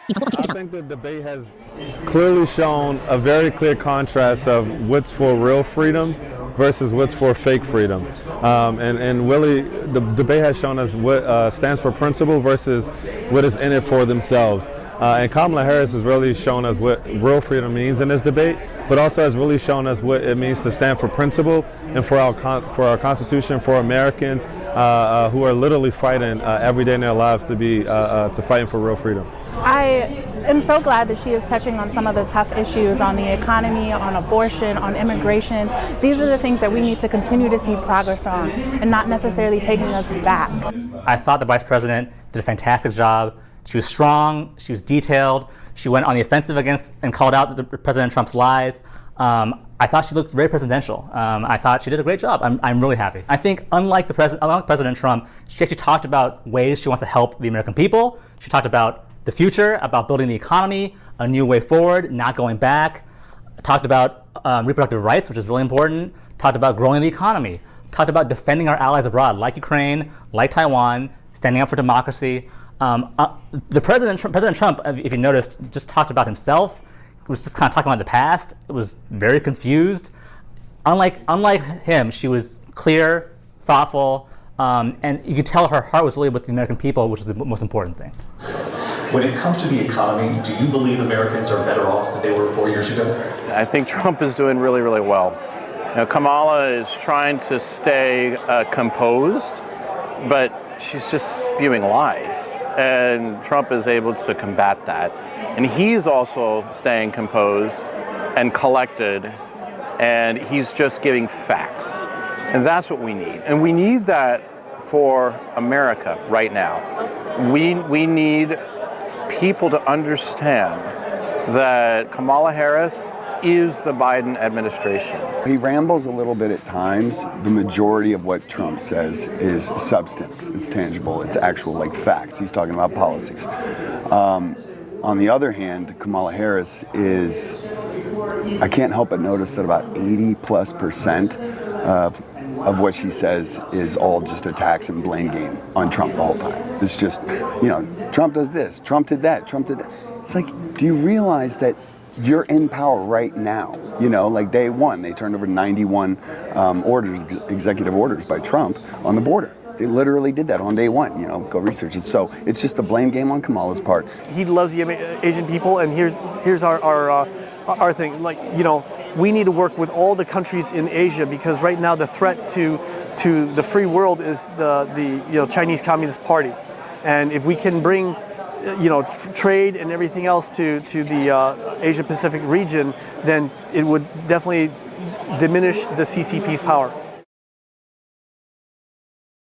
I think the debate has clearly shown a very clear contrast of what's for real freedom versus what's for fake freedom. And really, the debate has shown us what stands for principle versus what is in it for themselves. And Kamala Harris has really shown us what real freedom means in this debate, but also has really shown us what it means to stand for principle and for our Constitution, for Americans who are literally fighting every day in their lives to fighting for real freedom. I am so glad that she is touching on some of the tough issues on the economy, on abortion, on immigration. These are the things that we need to continue to see progress on and not necessarily taking us back. I thought the Vice President did a fantastic job. She was strong, she was detailed, she went on the offensive against and called out President Trump's lies. I thought she looked very presidential. I thought she did a great job. I'm really happy. I think unlike President Trump, she actually talked about ways she wants to help the American people. She talked about the future, about building the economy, a new way forward, not going back. Talked about reproductive rights, which is really important. Talked about growing the economy. Talked about defending our allies abroad, like Ukraine, like Taiwan, standing up for democracy. President Trump, if you noticed, just talked about himself. Was just kind of talking about the past. It was very confused. Unlike him, she was clear, thoughtful, and you could tell her heart was really with the American people, which is the most important thing. When it comes to the economy, do you believe Americans are better off than they were 4 years ago? I think Trump is doing really, really well. Now, Kamala is trying to stay composed, but she's just spewing lies. And Trump is able to combat that. And he's also staying composed and collected, and he's just giving facts. And that's what we need. And we need that for America right now. We need people to understand that Kamala Harris is the Biden administration. He rambles a little bit at times. The majority of what Trump says is substance. It's tangible. It's actual, like, facts. He's talking about policies. On the other hand, Kamala Harris is, I can't help but notice that about 80+% of what she says is all just attacks and blame game on Trump the whole time. It's just, Trump does this, Trump did that, Trump did that. It's like, do you realize that you're in power right now? Like day one, they turned over 91 executive orders by Trump on the border. They literally did that on day one. Go research it. So it's just a blame game on Kamala's part. He loves the Asian people, and here's our thing. We need to work with all the countries in Asia, because right now the threat to the free world is the Chinese Communist Party, and if we can bring trade and everything else to the Asia Pacific region, then it would definitely diminish the CCP's power.